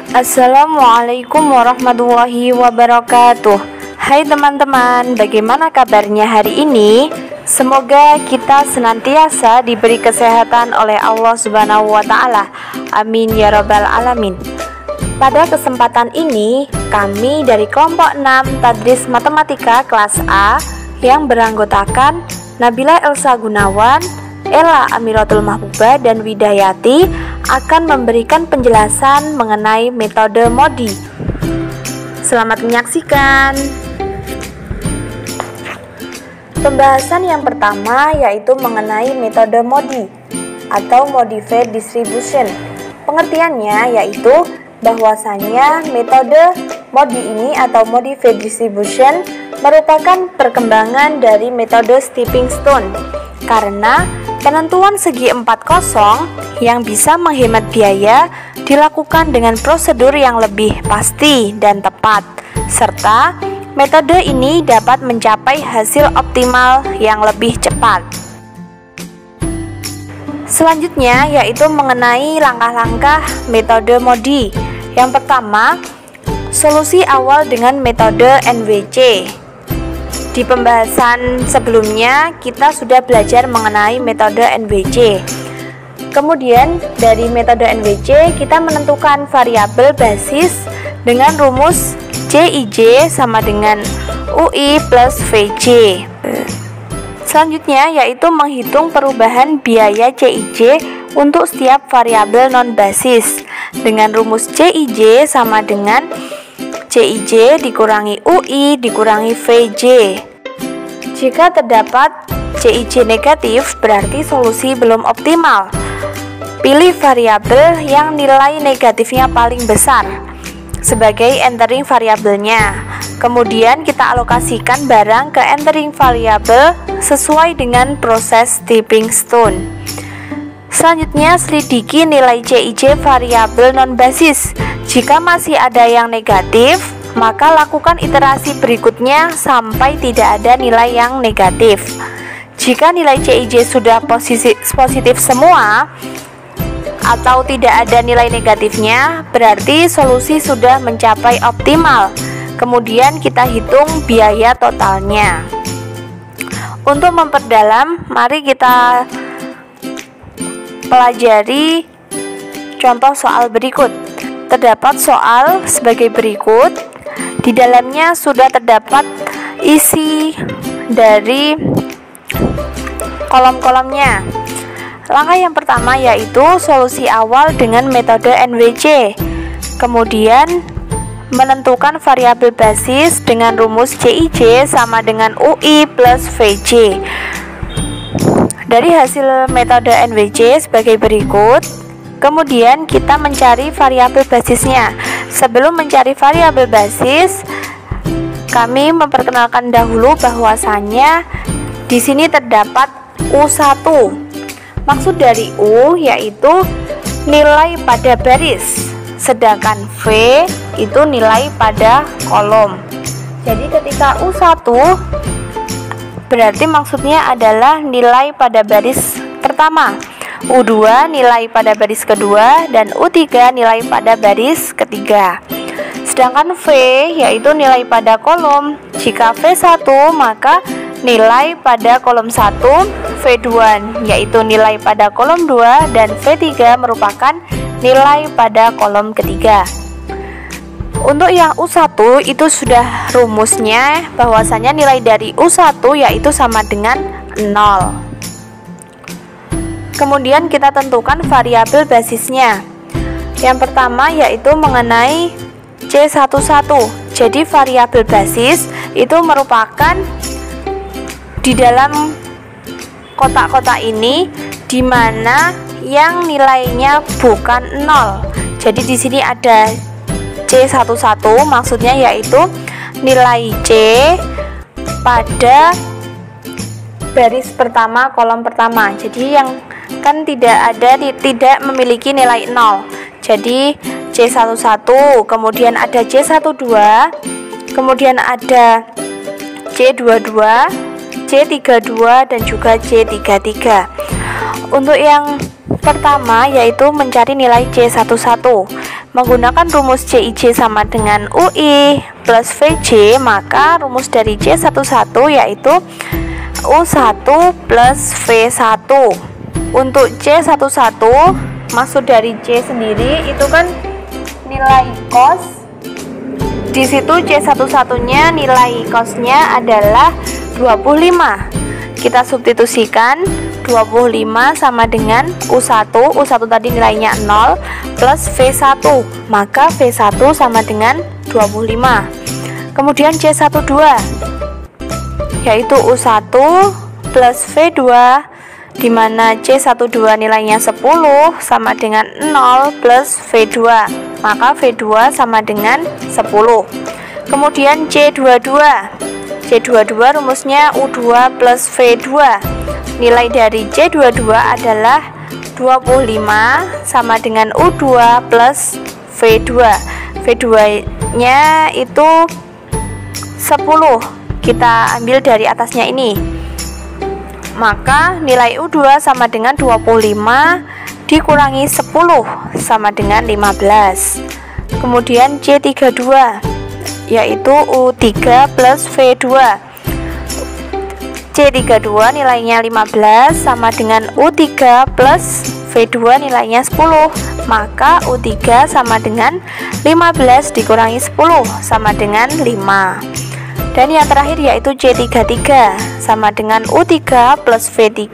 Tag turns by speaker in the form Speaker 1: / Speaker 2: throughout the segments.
Speaker 1: Assalamualaikum warahmatullahi wabarakatuh. Hai teman-teman, bagaimana kabarnya hari ini? Semoga kita senantiasa diberi kesehatan oleh Allah Subhanahu wa Ta'ala. Amin ya Rabbal 'Alamin. Pada kesempatan ini, kami dari kelompok 6 Tadris Matematika kelas A yang beranggotakan Nabila Elsa Gunawan, Ella Amiratul Mahbubah, dan Widayati akan memberikan penjelasan mengenai metode MODI. Selamat menyaksikan. Pembahasan yang pertama yaitu mengenai metode MODI atau Modified Distribution. Pengertiannya yaitu bahwasanya metode MODI ini atau Modified Distribution merupakan perkembangan dari metode stepping stone karena penentuan segi 4/0 yang bisa menghemat biaya dilakukan dengan prosedur yang lebih pasti dan tepat, serta metode ini dapat mencapai hasil optimal yang lebih cepat. Selanjutnya yaitu mengenai langkah-langkah metode MODI. Yang pertama, solusi awal dengan metode NWC. Di pembahasan sebelumnya kita sudah belajar mengenai metode NWC. Kemudian dari metode NWC kita menentukan variabel basis dengan rumus CIJ sama dengan UI plus VJ. Selanjutnya yaitu menghitung perubahan biaya CIJ untuk setiap variabel non basis dengan rumus CIJ sama dengan CIJ dikurangi UI dikurangi VJ. Jika terdapat CIJ negatif, berarti solusi belum optimal. Pilih variabel yang nilai negatifnya paling besar sebagai entering variabelnya. Kemudian kita alokasikan barang ke entering variabel sesuai dengan proses stepping stone. Selanjutnya selidiki nilai CIJ variabel non basis. Jika masih ada yang negatif, maka lakukan iterasi berikutnya sampai tidak ada nilai yang negatif. Jika nilai CIJ sudah positif semua atau tidak ada nilai negatifnya, berarti solusi sudah mencapai optimal. Kemudian kita hitung biaya totalnya. Untuk memperdalam, mari kita pelajari contoh soal berikut. Terdapat soal sebagai berikut. Di dalamnya sudah terdapat isi dari kolom-kolomnya. Langkah yang pertama yaitu solusi awal dengan metode NWC. Kemudian menentukan variabel basis dengan rumus CIJ sama dengan UI plus VJ. Dari hasil metode NWC sebagai berikut. Kemudian kita mencari variabel basisnya. Sebelum mencari variabel basis, kami memperkenalkan dahulu bahwasannya di sini terdapat U1. Maksud dari U yaitu nilai pada baris, sedangkan V itu nilai pada kolom. Jadi ketika U1 berarti maksudnya adalah nilai pada baris pertama, U2 nilai pada baris kedua, dan U3 nilai pada baris ketiga. Sedangkan V yaitu nilai pada kolom. Jika V1 maka nilai pada kolom 1, V2 yaitu nilai pada kolom 2, dan V3 merupakan nilai pada kolom ketiga. Untuk yang U1 itu sudah rumusnya bahwasanya nilai dari U1 yaitu sama dengan 0. Kemudian kita tentukan variabel basisnya. Yang pertama yaitu mengenai C11. Jadi variabel basis itu merupakan di dalam kotak-kotak ini di mana yang nilainya bukan 0. Jadi di sini ada C11 maksudnya yaitu nilai C pada baris pertama kolom pertama. Jadi yang kan tidak memiliki nilai 0. Jadi C11, kemudian ada C12, kemudian ada C22, C32 dan juga C33. Untuk yang pertama yaitu mencari nilai C11. Menggunakan rumus CIJ sama dengan UI plus VJ, maka rumus dari C11 yaitu U1 plus V1. Untuk C11 maksud dari C sendiri itu kan nilai cos. Di situ C11-nya nilai cosnya adalah 25. Kita substitusikan 25 sama dengan U1 tadi nilainya 0 plus V1, maka V1 sama dengan 25. Kemudian C12 yaitu U1 plus V2, dimana C12 nilainya 10 sama dengan 0 plus V2, maka V2 sama dengan 10. Kemudian C22 rumusnya U2 plus V2. Nilai dari C22 adalah 25 sama dengan U2 plus V2. V2 nya itu 10, kita ambil dari atasnya ini, maka nilai U2 sama dengan 25 dikurangi 10 sama dengan 15. Kemudian C32 yaitu U3 plus V2. C32 nilainya 15 sama dengan U3 plus V2 nilainya 10, maka U3 sama dengan 15 dikurangi 10 sama dengan 5. Dan yang terakhir yaitu C33 sama dengan U3 plus V3,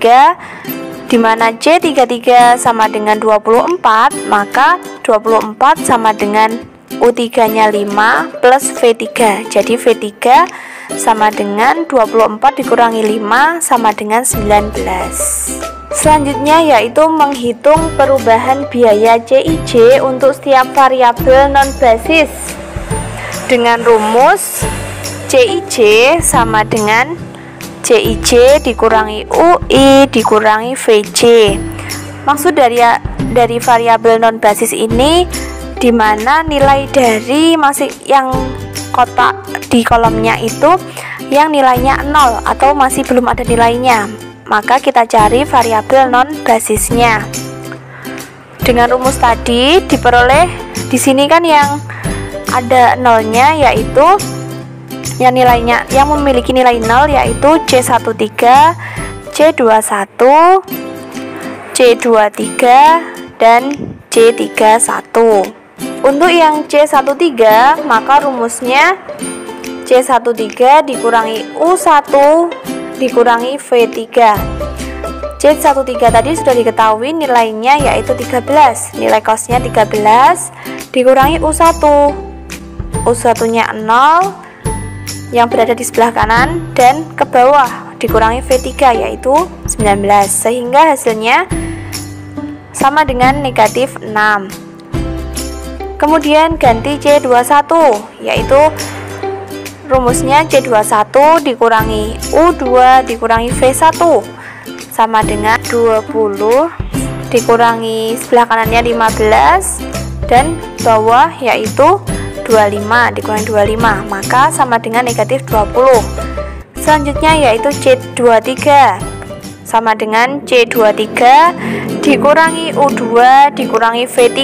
Speaker 1: dimana C33 sama dengan 24, maka 24 sama dengan U3 nya 5 plus V3, jadi V3 sama dengan 24 dikurangi 5 sama dengan 19. Selanjutnya yaitu menghitung perubahan biaya CIJ untuk setiap variabel non-basis dengan rumus CIJ sama dengan CIJ dikurangi UI dikurangi VJ. Maksud dari variabel non-basis ini dimana nilai dari yang kotak di kolomnya itu yang nilainya 0 atau masih belum ada nilainya, maka kita cari variabel non basisnya. Dengan rumus tadi diperoleh di sini kan yang ada nolnya yaitu yang memiliki nilai 0 yaitu C13, C21, C23 dan C31. Untuk yang C13 maka rumusnya C13 dikurangi U1 dikurangi V3. C13 tadi sudah diketahui nilainya yaitu 13, nilai cosnya 13 dikurangi U1. U1 nya 0 yang berada di sebelah kanan dan ke bawah dikurangi V3 yaitu 19, sehingga hasilnya sama dengan negatif 6. Kemudian ganti C21 yaitu rumusnya C21 dikurangi U2 dikurangi V1 sama dengan 20 dikurangi sebelah kanannya 15 dan bawah yaitu 25 dikurangi 25, maka sama dengan negatif 20. Selanjutnya yaitu C23 sama dengan C23 dikurangi U2 dikurangi V3.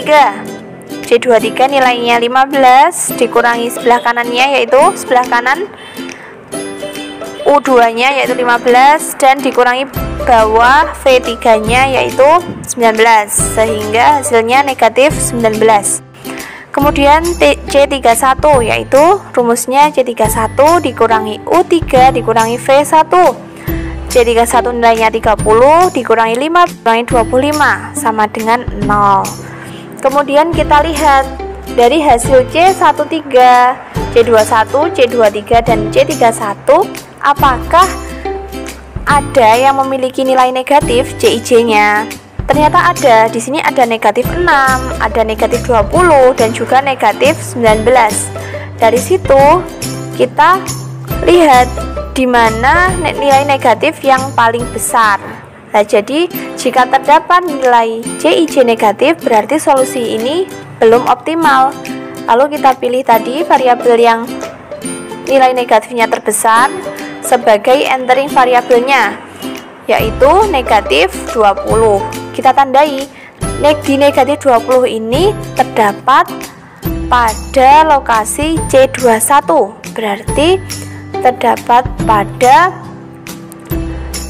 Speaker 1: C23 nilainya 15 dikurangi sebelah kanannya yaitu sebelah kanan U2 nya yaitu 15 dan dikurangi bawah V3 nya yaitu 19, sehingga hasilnya negatif 19. Kemudian C31 yaitu rumusnya C31 dikurangi U3 dikurangi V1. C31 nilainya 30 dikurangi 5 dikurangi 25 sama dengan 0. Kemudian kita lihat dari hasil C13, C21, C23 dan C31 apakah ada yang memiliki nilai negatif CIJ-nya. Ternyata ada. Di sini ada negatif 6, ada negatif 20 dan juga negatif 19. Dari situ kita lihat di mana nilai negatif yang paling besar. Nah, jadi jika terdapat nilai CIJ negatif berarti solusi ini belum optimal. Lalu kita pilih tadi variabel yang nilai negatifnya terbesar sebagai entering variabelnya yaitu negatif 20. Kita tandai di negatif 20 ini terdapat pada lokasi C21, berarti terdapat pada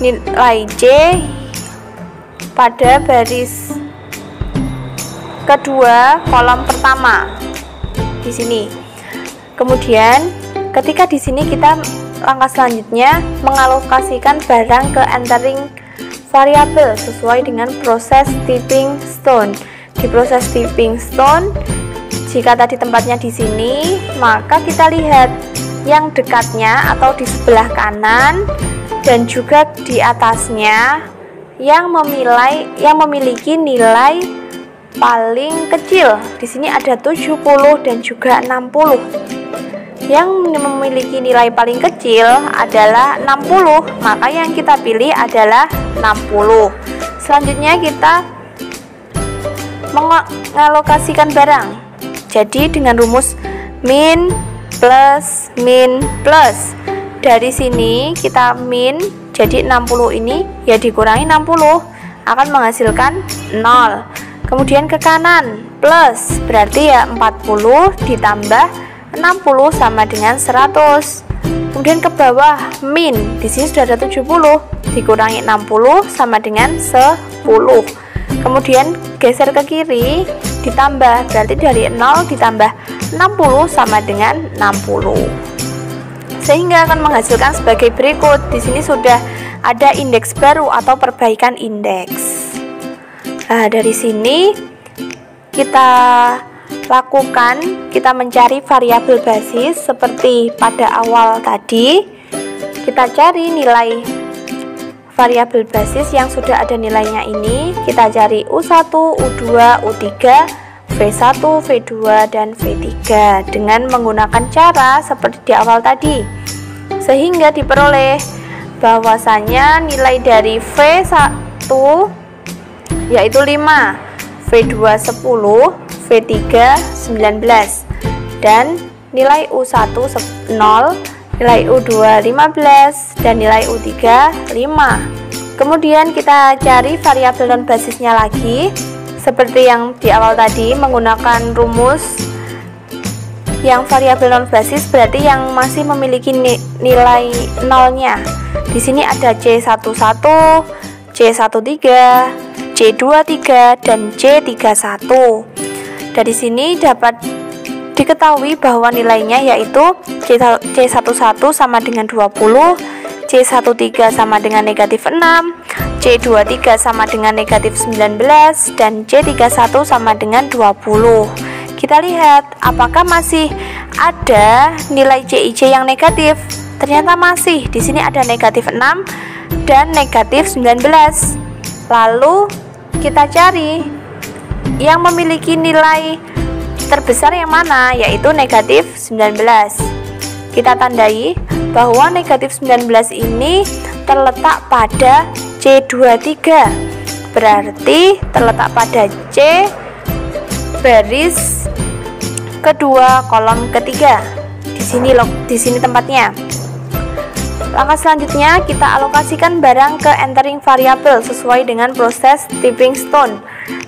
Speaker 1: nilai C pada baris kedua kolom pertama di sini. Kemudian ketika di sini kita langkah selanjutnya mengalokasikan barang ke entering variabel sesuai dengan proses stepping stone. Di proses stepping stone, jika tadi tempatnya di sini, maka kita lihat yang dekatnya atau di sebelah kanan dan juga di atasnya yang memiliki nilai paling kecil. Di sini ada 70 dan juga 60. Yang memiliki nilai paling kecil adalah 60, maka yang kita pilih adalah 60. Selanjutnya kita mengalokasikan barang. Jadi dengan rumus min plus. Dari sini kita min, jadi 60 ini ya dikurangi 60 akan menghasilkan 0. Kemudian ke kanan plus, berarti ya 40 ditambah 60 sama dengan 100. Kemudian ke bawah min, di sini sudah ada 70 dikurangi 60 sama dengan 10. Kemudian geser ke kiri ditambah, berarti dari 0 ditambah 60 sama dengan 60. Sehingga akan menghasilkan sebagai berikut. Di sini sudah ada indeks baru atau perbaikan indeks. Nah, dari sini kita lakukan, kita mencari variabel basis seperti pada awal tadi. Kita cari nilai variabel basis yang sudah ada nilainya ini. Kita cari U1, U2, U3, V1, V2, dan V3 dengan menggunakan cara seperti di awal tadi, sehingga diperoleh bahwasanya nilai dari V1 yaitu 5, V2 10, V3 19, dan nilai U1 0, nilai U2 15, dan nilai U3 5. Kemudian kita cari variabel non basisnya lagi seperti yang di awal tadi menggunakan rumus yang variabel non basis, berarti yang masih memiliki nilai nolnya. Di sini ada C11, C13, C23, dan C31. Dari sini dapat diketahui bahwa nilainya yaitu C11 sama dengan 20, C13 sama dengan negatif 6, C23 sama dengan negatif 19, dan C31 sama dengan 20. Kita lihat apakah masih ada nilai CIC yang negatif. Ternyata masih. Di sini ada negatif 6 dan negatif 19. Lalu kita cari yang memiliki nilai terbesar yang mana, yaitu negatif 19. Kita tandai bahwa negatif 19 ini terletak pada C23, berarti terletak pada C baris kedua kolom ketiga. Di sini tempatnya. Langkah selanjutnya kita alokasikan barang ke entering variabel sesuai dengan proses stepping stone.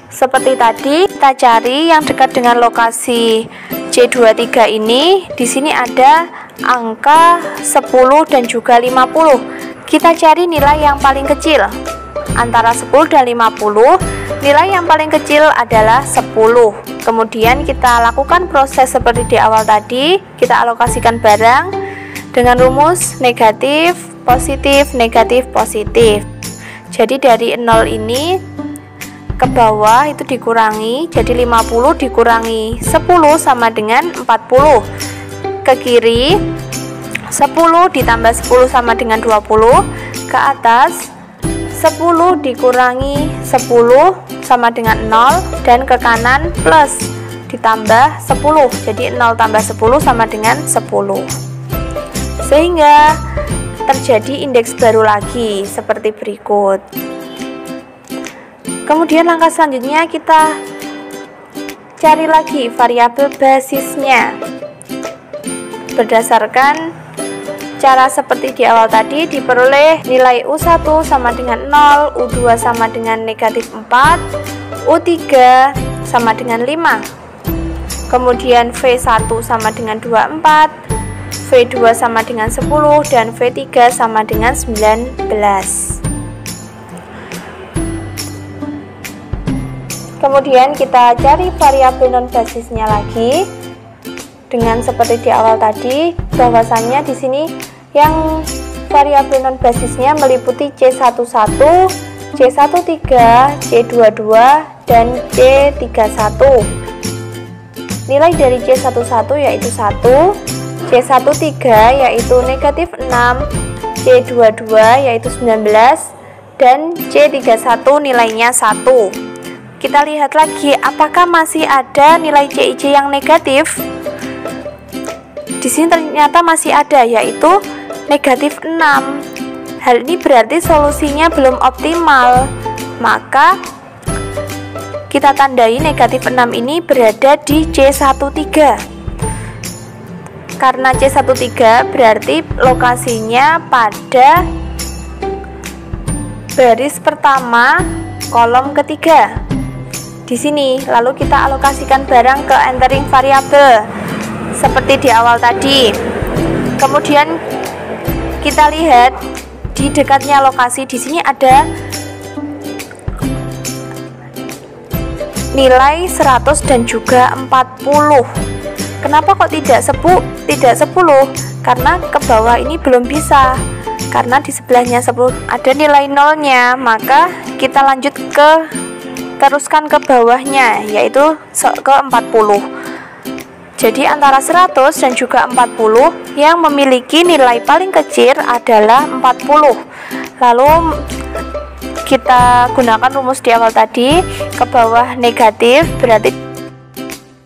Speaker 1: Seperti tadi, kita cari yang dekat dengan lokasi C23 ini. Di sini ada angka 10 dan juga 50. Kita cari nilai yang paling kecil. Antara 10 dan 50, nilai yang paling kecil adalah 10. Kemudian kita lakukan proses seperti di awal tadi. Kita alokasikan barang dengan rumus negatif, positif, negatif, positif. Jadi dari 0 ini ke bawah itu dikurangi, jadi 50 dikurangi 10 sama dengan 40. Ke kiri 10 ditambah 10 sama dengan 20. Ke atas 10 dikurangi 10 sama dengan 0, dan ke kanan plus ditambah 10. Jadi 0 tambah 10 sama dengan 10. Sehingga terjadi indeks baru lagi seperti berikut. Kemudian langkah selanjutnya kita cari lagi variabel basisnya berdasarkan cara seperti di awal tadi, diperoleh nilai U1 sama dengan 0, U2 sama dengan negatif 4, U3 sama dengan 5. Kemudian V1 sama dengan 24, V2 sama dengan 10, dan V3 sama dengan 19. Kemudian kita cari variabel non basisnya lagi dengan seperti di awal tadi, bahwasannya di sini yang variabel non basisnya meliputi C11, C13, C22, dan C31. Nilai dari C11 yaitu 1, C13 yaitu negatif 6, C22 yaitu 19, dan C31 nilainya 1. Kita lihat lagi apakah masih ada nilai CIC yang negatif. Di sini ternyata masih ada, yaitu negatif 6. Hal ini berarti solusinya belum optimal. Maka kita tandai negatif 6 ini berada di C13. Karena C13 berarti lokasinya pada baris pertama kolom ketiga. Di sini, lalu kita alokasikan barang ke entering variabel seperti di awal tadi. Kemudian kita lihat di dekatnya lokasi, di sini ada nilai 100 dan juga 40. Kenapa kok tidak 10? Karena ke bawah ini belum bisa. Karena di sebelahnya 10 ada nilai nolnya, maka kita lanjut teruskan ke bawahnya, yaitu ke 40. Jadi antara 100 dan juga 40 yang memiliki nilai paling kecil adalah 40. Lalu kita gunakan rumus di awal tadi, ke bawah negatif berarti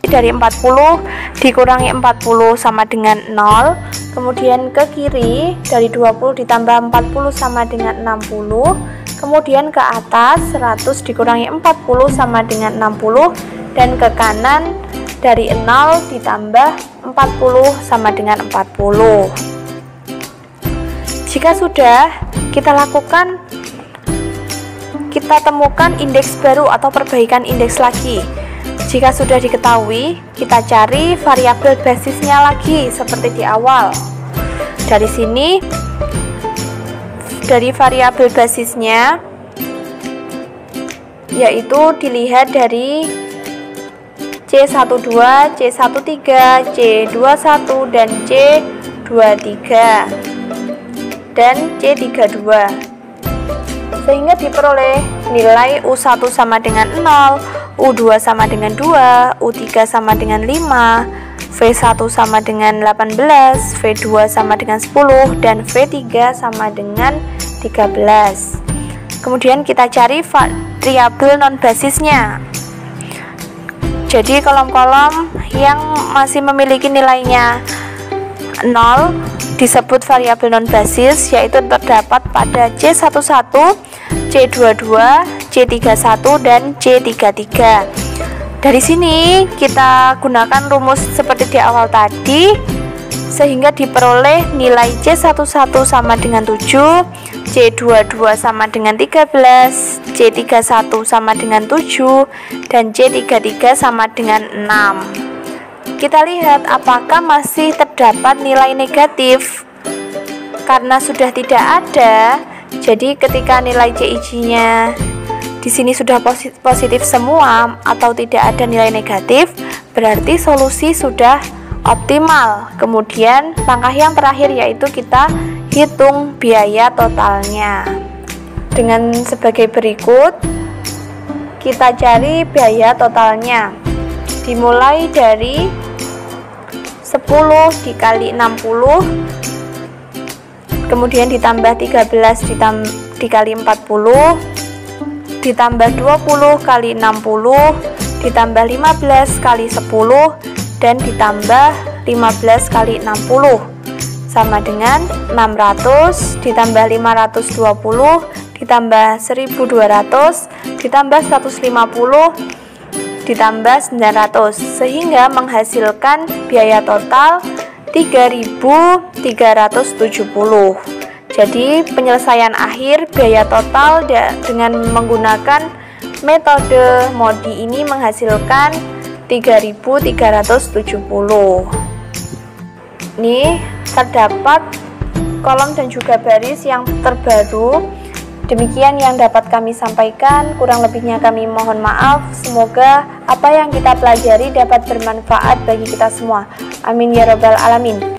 Speaker 1: dari 40 dikurangi 40 sama dengan 0. Kemudian ke kiri dari 20 ditambah 40 sama dengan 60. Kemudian ke atas 100 dikurangi 40 sama dengan 60, dan ke kanan dari 0 ditambah 40 sama dengan 40. Jika sudah, kita temukan indeks baru atau perbaikan indeks lagi. Jika sudah diketahui, kita cari variabel basisnya lagi seperti di awal. Dari sini, dari variabel basisnya yaitu dilihat dari C12, C13, C21, dan C23 dan C32, sehingga diperoleh nilai U1 sama dengan 0, U2 sama dengan 2, U3 sama dengan 5, V1 sama dengan 18, V2 sama dengan 10, dan V3 sama dengan 13. Kemudian kita cari variabel non basisnya. Jadi kolom-kolom yang masih memiliki nilainya 0 disebut variabel non basis, yaitu terdapat pada C11, C22, C31, dan C33. Dari sini kita gunakan rumus seperti di awal tadi, sehingga diperoleh nilai C11 sama dengan 7, C22 sama dengan 13, C31 sama dengan 7, dan C33 sama dengan 6. Kita lihat apakah masih terdapat nilai negatif. Karena sudah tidak ada, jadi ketika nilai CIC-nya di sini sudah positif semua atau tidak ada nilai negatif, berarti solusi sudah optimal. Kemudian langkah yang terakhir yaitu kita hitung biaya totalnya. Dengan sebagai berikut, kita cari biaya totalnya. Dimulai dari 10 dikali 60, kemudian ditambah 13 dikali 40, ditambah 20 kali 60, ditambah 15 kali 10, dan ditambah 15 kali 60 sama dengan 600, ditambah 520, ditambah 1200, ditambah 150, ditambah 900, sehingga menghasilkan biaya total 3.370. Jadi penyelesaian akhir biaya total dengan menggunakan metode MODI ini menghasilkan 3.370. Ini terdapat kolom dan juga baris yang terbaru. Demikian yang dapat kami sampaikan, kurang lebihnya kami mohon maaf. Semoga apa yang kita pelajari dapat bermanfaat bagi kita semua. Amin ya robbal alamin.